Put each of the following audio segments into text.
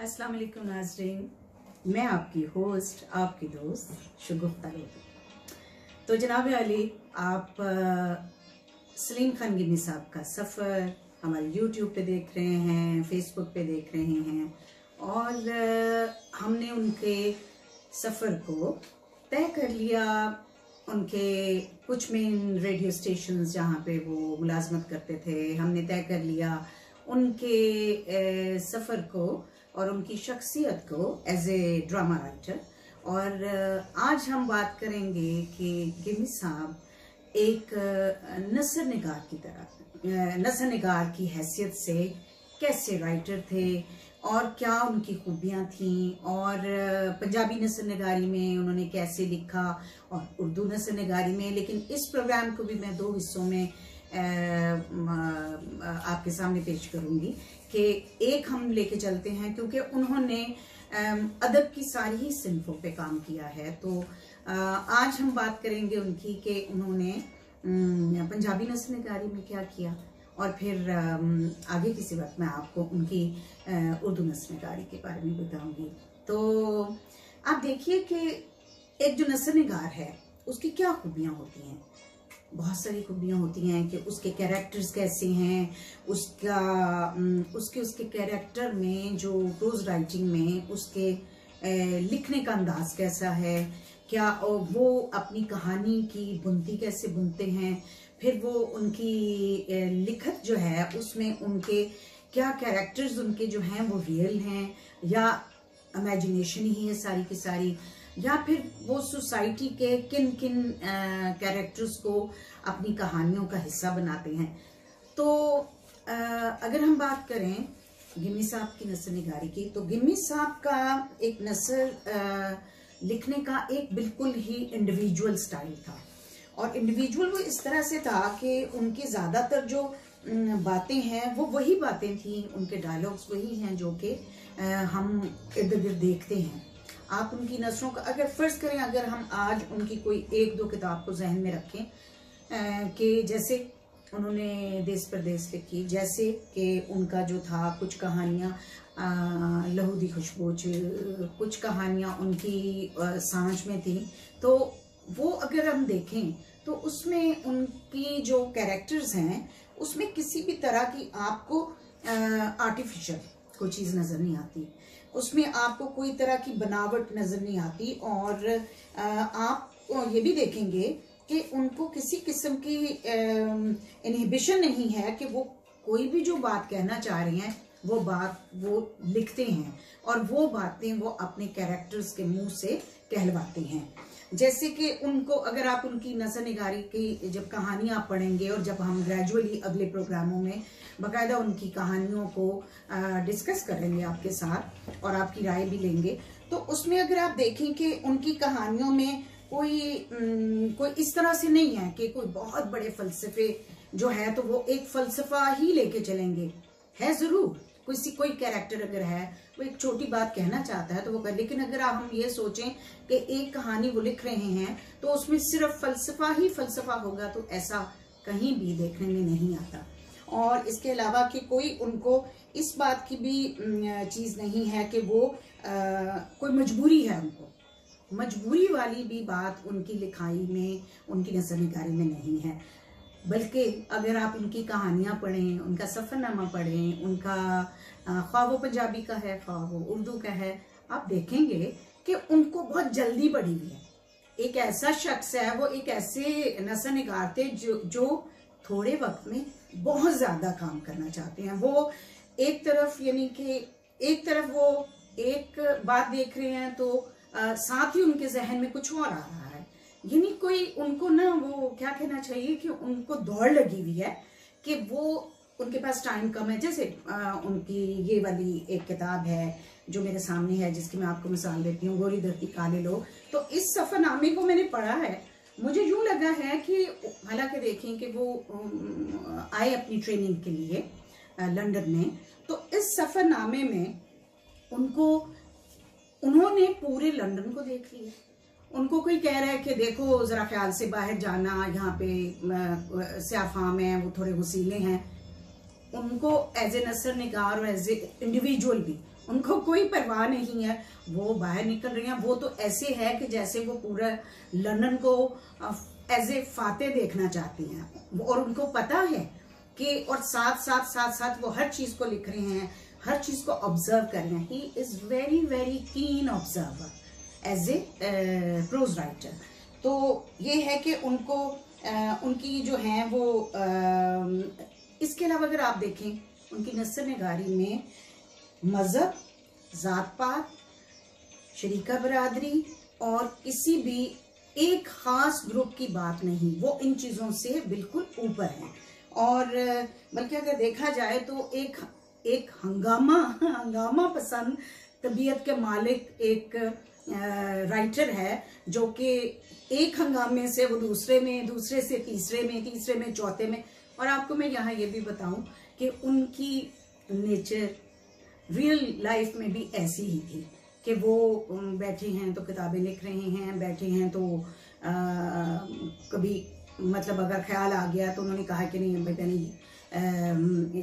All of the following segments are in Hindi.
अस्सलाम वालेकुम नाज़रीन, मैं आपकी होस्ट आपकी दोस्त शगुफ्ता लोधी। तो जनाब अली, आप सलीम खान गिन्नी साहब का सफ़र हमारे यूट्यूब पे देख रहे हैं, फेसबुक पे देख रहे हैं और हमने उनके सफ़र को तय कर लिया। उनके कुछ मेन रेडियो स्टेशंस जहाँ पे वो मुलाजमत करते थे, हमने तय कर लिया उनके सफ़र को और उनकी शख्सियत को एज ए ड्रामा राइटर। और आज हम बात करेंगे कि गिन्नी साहब एक नसर निगार की तरह, नसर निगार की हैसियत से कैसे राइटर थे और क्या उनकी खूबियाँ थीं, और पंजाबी नसर निगारी में उन्होंने कैसे लिखा और उर्दू नसर निगारी में। लेकिन इस प्रोग्राम को भी मैं दो हिस्सों में आपके सामने पेश करूंगी कि एक हम लेके चलते हैं क्योंकि उन्होंने अदब की सारी ही सिन्फों पे काम किया है। तो आज हम बात करेंगे उनकी कि उन्होंने पंजाबी नस्ल निगारी में क्या किया, और फिर आगे किसी वक्त मैं आपको उनकी उर्दू नस्ल निगारी के बारे में बताऊंगी। तो आप देखिए कि एक जो नस्ल निगार है उसकी क्या खूबियाँ होती हैं। बहुत सारी खूबियाँ होती हैं कि उसके कैरेक्टर्स कैसे हैं, उसके कैरेक्टर में जो प्रोज राइटिंग में उसके लिखने का अंदाज कैसा है, क्या वो अपनी कहानी की बुनती कैसे बुनते हैं, फिर वो उनकी लिखत जो है उसमें उनके क्या कैरेक्टर्स उनके जो हैं वो रियल हैं या इमेजिनेशन ही है सारी की सारी, या फिर वो सोसाइटी के किन किन कैरेक्टर्स को अपनी कहानियों का हिस्सा बनाते हैं। तो अगर हम बात करें गिन्नी साहब की नसर निगारी की, तो गिन्नी साहब का एक नसर लिखने का एक बिल्कुल ही इंडिविजुअल स्टाइल था, और इंडिविजुअल वो इस तरह से था कि उनकी ज़्यादातर जो बातें हैं वो वही बातें थी, उनके डायलॉग्स वही हैं जो कि हम इर्द गिर्द देखते हैं। आप उनकी नसरों का अगर फर्ज करें, अगर हम आज उनकी कोई एक दो किताब को जहन में रखें कि जैसे उन्होंने देश परदेश लिखी, जैसे कि उनका जो था कुछ कहानियाँ लहू दी खुशबू, कुछ कहानियाँ उनकी सांझ में थी, तो वो अगर हम देखें तो उसमें उनकी जो कैरेक्टर्स हैं उसमें किसी भी तरह की आपको आर्टिफिशियल कोई चीज़ नज़र नहीं आती, उसमें आपको कोई तरह की बनावट नजर नहीं आती। और आप ये भी देखेंगे कि उनको किसी किस्म की इनहिबिशन नहीं है कि वो कोई भी जो बात कहना चाह रहे हैं वो बात वो लिखते हैं और वो बातें वो अपने कैरेक्टर्स के मुंह से कहलवाते हैं। जैसे कि उनको अगर आप उनकी नसर निगारी की जब कहानियाँ पढ़ेंगे और जब हम ग्रेजुअली अगले प्रोग्रामों में बाकायदा उनकी कहानियों को डिस्कस करेंगे आपके साथ और आपकी राय भी लेंगे, तो उसमें अगर आप देखें कि उनकी कहानियों में कोई इस तरह से नहीं है कि कोई बहुत बड़े फलसफे जो है तो वो एक फलसफा ही लेके चलेंगे। है जरूर कोई कैरेक्टर अगर है वो एक छोटी बात कहना चाहता है तो वो कर, लेकिन अगर हम ये सोचें कि एक कहानी वो लिख रहे हैं तो उसमें सिर्फ फलसफा ही फलसफा होगा, तो ऐसा कहीं भी देखने में नहीं आता। और इसके अलावा कि कोई उनको इस बात की भी चीज़ नहीं है कि वो कोई मजबूरी है, उनको मजबूरी वाली भी बात उनकी लिखाई में उनकी नसर निगारी में नहीं है। बल्कि अगर आप उनकी कहानियाँ पढ़ें, उनका सफ़रनामा पढ़ें, उनका ख्वाह वो पंजाबी का है ख्वाह वो उर्दू का है, आप देखेंगे कि उनको बहुत जल्दी पड़ी हुई है। एक ऐसा शख्स है, वो एक ऐसे नसर निगार थे जो थोड़े वक्त में बहुत ज़्यादा काम करना चाहते हैं। वो एक तरफ यानी कि एक तरफ वो एक बात देख रहे हैं तो साथ ही उनके जहन में कुछ और आ रहा है, यानी कोई उनको ना वो क्या कहना चाहिए कि उनको दौड़ लगी हुई है कि वो उनके पास टाइम कम है। जैसे उनकी ये वाली एक किताब है जो मेरे सामने है जिसकी मैं आपको मिसाल देती हूँ, गोरी धरती काले लोग। तो इस सफ़रनामे को मैंने पढ़ा है, मुझे यूँ लगा है कि हालांकि देखें कि वो आए अपनी ट्रेनिंग के लिए लंदन में, तो इस सफ़रनामे में उन्होंने पूरे लंदन को देख लिया। उनको कोई कह रहा है कि देखो जरा ख्याल से बाहर जाना, यहाँ पे स्याफाम है वो थोड़े वसीले हैं, उनको एज ए नसर निगार और एज ए इंडिविजुअल भी उनको कोई परवाह नहीं है, वो बाहर निकल रहे हैं। वो तो ऐसे है कि जैसे वो पूरा लंदन को एज ए फाते देखना चाहती हैं, और उनको पता है कि, और साथ वो हर चीज को लिख रहे हैं, हर चीज को ऑब्जर्व कर रहे हैं। He is very very keen observer as a prose writer. तो ये है कि उनको उनकी जो है वो इसके अलावा अगर आप देखें उनकी नस्र निगारी में मजहब, जात पात, शरीका बरादरी और किसी भी एक खास ग्रुप की बात नहीं, वो इन चीजों से बिल्कुल ऊपर है। और बल्कि अगर देखा जाए तो एक हंगामा पसंद तबीयत के मालिक एक राइटर है, जो कि एक हंगामे से वो दूसरे से तीसरे में चौथे में। और आपको मैं यहाँ ये भी बताऊं कि उनकी नेचर रियल लाइफ में भी ऐसी ही थी कि वो बैठे हैं तो किताबें लिख रहे हैं, बैठे हैं तो कभी मतलब अगर ख्याल आ गया तो उन्होंने कहा कि नहीं बेटा नहीं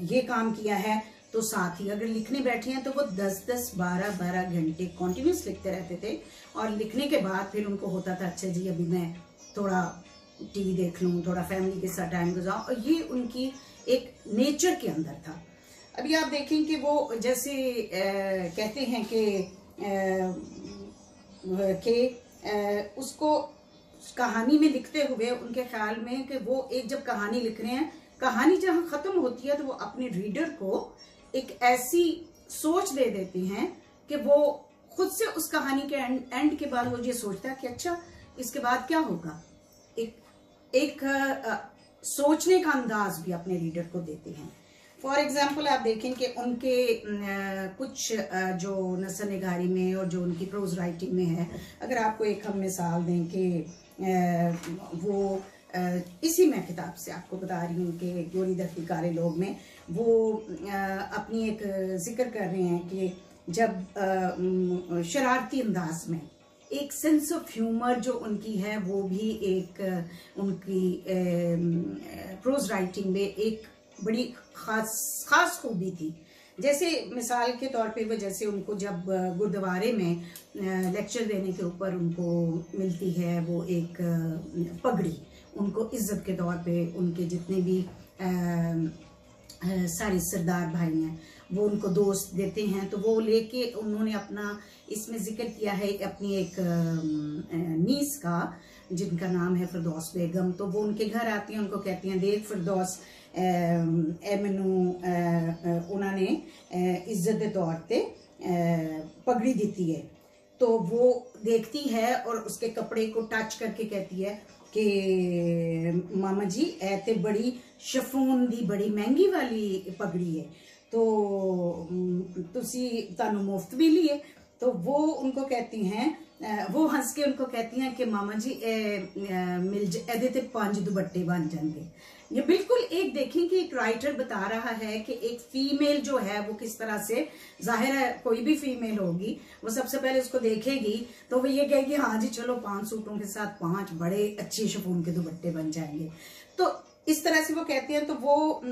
ये काम किया है, तो साथ ही अगर लिखने बैठे हैं तो वो 10-10, 12-12 घंटे कॉन्टिन्यूस लिखते रहते थे। और लिखने के बाद फिर उनको होता था अच्छा जी अभी मैं थोड़ा टीवी देख लूँ, थोड़ा फैमिली के साथ टाइम गुजारूं, और ये उनकी एक नेचर के अंदर था। अभी आप देखें कि वो जैसे कहते हैं कि उसको कहानी में लिखते हुए उनके ख्याल में कि वो एक जब कहानी लिख रहे हैं, कहानी जहां खत्म होती है तो वो अपने रीडर को एक ऐसी सोच दे देती हैं कि वो खुद से उस कहानी के एंड के बाद वो ये सोचता है कि अच्छा इसके बाद क्या होगा। एक सोचने का अंदाज भी अपने रीडर को देते हैं। फॉर एग्जाम्पल आप देखें कि उनके कुछ जो नस्र निगारी में और जो उनकी प्रोज राइटिंग में है, अगर आपको एक हम मिसाल दें कि वो इसी मैं किताब से आपको बता रही हूँ कि गोरी दफ्ती कारे लोग में वो अपनी एक जिक्र कर रहे हैं कि जब शरारती अंदाज में एक सेंस ऑफ ह्यूमर जो उनकी है वो भी एक उनकी प्रोज राइटिंग में एक बड़ी खास खूबी थी। जैसे मिसाल के तौर पे वो जैसे उनको जब गुरुद्वारे में लेक्चर देने के ऊपर उनको मिलती है वो एक पगड़ी, उनको इज्जत के तौर पे उनके जितने भी सारे सरदार भाई हैं वो उनको दोस्त देते हैं, तो वो लेके उन्होंने अपना इसमें जिक्र किया है अपनी एक नीस का जिनका नाम है फिरदौस बेगम। तो वो उनके घर आती हैं, उनको कहती हैं देख फिरदौस मैनू उन्होंने इज्जत के तौर पे पगड़ी दी है। तो वो देखती है और उसके कपड़े को टच करके कहती है कि मामा जी ए ते बड़ी शफून दी बड़ी महंगी वाली पगड़ी है, तो तुसी तानू मुफ्त भी लिए। तो वो उनको कहती हैं, वो हंस के उनको कहती हैं कि मामा जी एदे ते 5 दुपट्टे बन जाएंगे। ये बिल्कुल एक देखें कि एक राइटर बता रहा है कि एक फीमेल जो है वो किस तरह से, जाहिर है कोई भी फीमेल होगी वो सबसे पहले उसको देखेगी तो वो ये कहेगी हाँ जी चलो 5 सूटों के साथ 5 बड़े अच्छे शिफॉन के दुपट्टे बन जाएंगे। तो इस तरह से वो कहती हैं। तो वो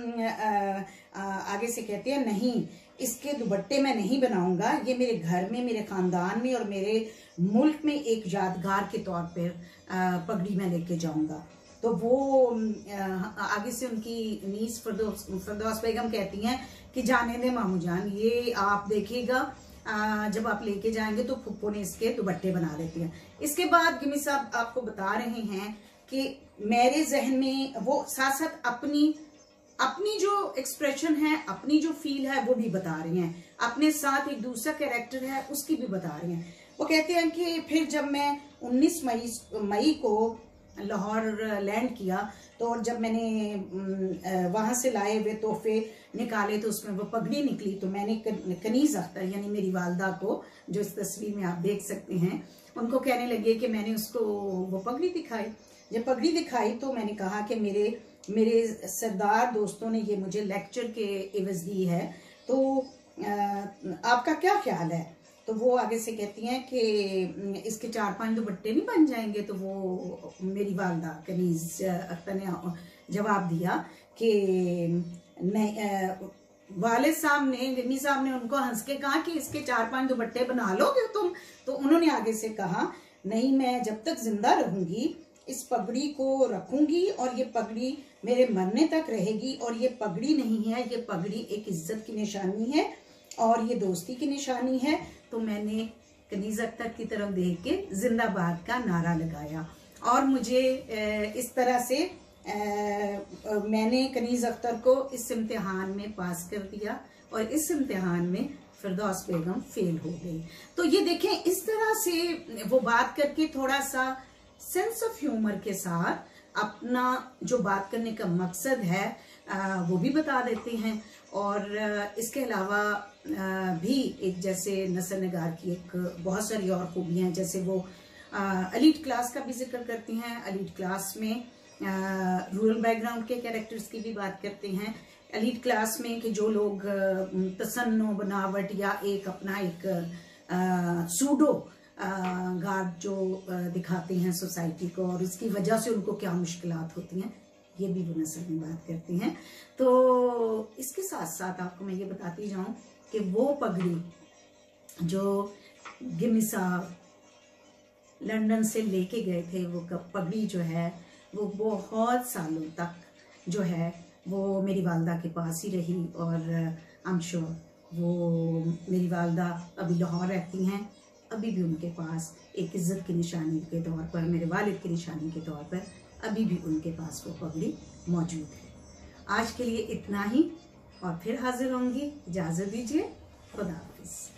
आगे से कहती है नहीं, इसके दुपट्टे मैं नहीं बनाऊंगा, ये मेरे घर में, मेरे खानदान में और मेरे मुल्क में एक यादगार के तौर पर पगड़ी में लेके जाऊंगा। तो वो आगे से उनकी नीस फिरदौस बेगम कहती हैं कि जाने दे मामू जान, ये आप देखिएगा जब आप लेके जाएंगे तो फुप्पो ने इसके दुपट्टे बना देती हैं। इसके बाद गिमी साहब आपको बता रहे हैं कि मेरे जहन में वो साथ साथ अपनी जो एक्सप्रेशन है, अपनी जो फील है वो भी बता रही हैं, अपने साथ एक दूसरा कैरेक्टर है उसकी भी बता रही हैं। वो कहते हैं कि फिर जब मैं 19 मई को लाहौर लैंड किया तो और जब मैंने वहां से लाए हुए तोहफे निकाले तो उसमें वो पगड़ी निकली। तो मैंने कनीज अख्तर यानी मेरी वालदा को, जो इस तस्वीर में आप देख सकते हैं, उनको कहने लगे कि मैंने उसको वो पगड़ी दिखाई। जब पगड़ी दिखाई तो मैंने कहा कि मेरे सरदार दोस्तों ने ये मुझे लेक्चर के एवज दी है, तो आपका क्या ख्याल है। तो वो आगे से कहती हैं कि इसके 4-5 दुपट्टे नहीं बन जाएंगे। तो वो मेरी वालदा कनीज अख्तर ने जवाब दिया कि नहीं, वालिद साहब ने, गिन्नी साहब ने उनको हंस के कहा कि इसके 4-5 दुपट्टे बना लोगे तुम। तो उन्होंने आगे से कहा नहीं, मैं जब तक जिंदा रहूंगी इस पगड़ी को रखूंगी और ये पगड़ी मेरे मरने तक रहेगी। और ये पगड़ी नहीं है, ये पगड़ी एक इज्जत की निशानी है और ये दोस्ती की निशानी है। तो मैंने कनीज अख्तर की तरफ देख के जिंदाबाद का नारा लगाया और मुझे इस तरह से मैंने कनीज अख्तर को इस इम्तिहान में पास कर दिया और इस इम्तिहान में फिरदौस बेगम फेल हो गई। तो ये देखें, इस तरह से वो बात करके थोड़ा सा सेंस ऑफ ह्यूमर के साथ अपना जो बात करने का मकसद है वो भी बता देते हैं। और इसके अलावा भी एक जैसे नसर निगार की एक बहुत सारी और खूबियां हैं, जैसे वो एलीट क्लास का भी जिक्र करती हैं। एलीट क्लास में रूरल बैकग्राउंड के कैरेक्टर्स की भी बात करते हैं। एलीट क्लास में कि जो लोग तसन्नो बनावट या एक अपना एक सूडो गार्ड जो दिखाते हैं सोसाइटी को और उसकी वजह से उनको क्या मुश्किलात होती हैं, ये भी वो नसर में बात करती हैं। तो इसके साथ साथ आपको मैं ये बताती जाऊं कि वो पगड़ी जो गिन्नी साहब लंदन से लेके गए थे, वो पगड़ी जो है वो बहुत सालों तक जो है वो मेरी वालदा के पास ही रही। और आई एम श्योर वो मेरी वालदा अभी लाहौर रहती हैं, अभी भी उनके पास एक इज्जत की निशानी के तौर पर, मेरे वालिद की निशानी के तौर पर अभी भी उनके पास वो पगड़ी मौजूद है। आज के लिए इतना ही और फिर हाजिर होंगी। इजाज़त दीजिए। खुदा हाफिज़।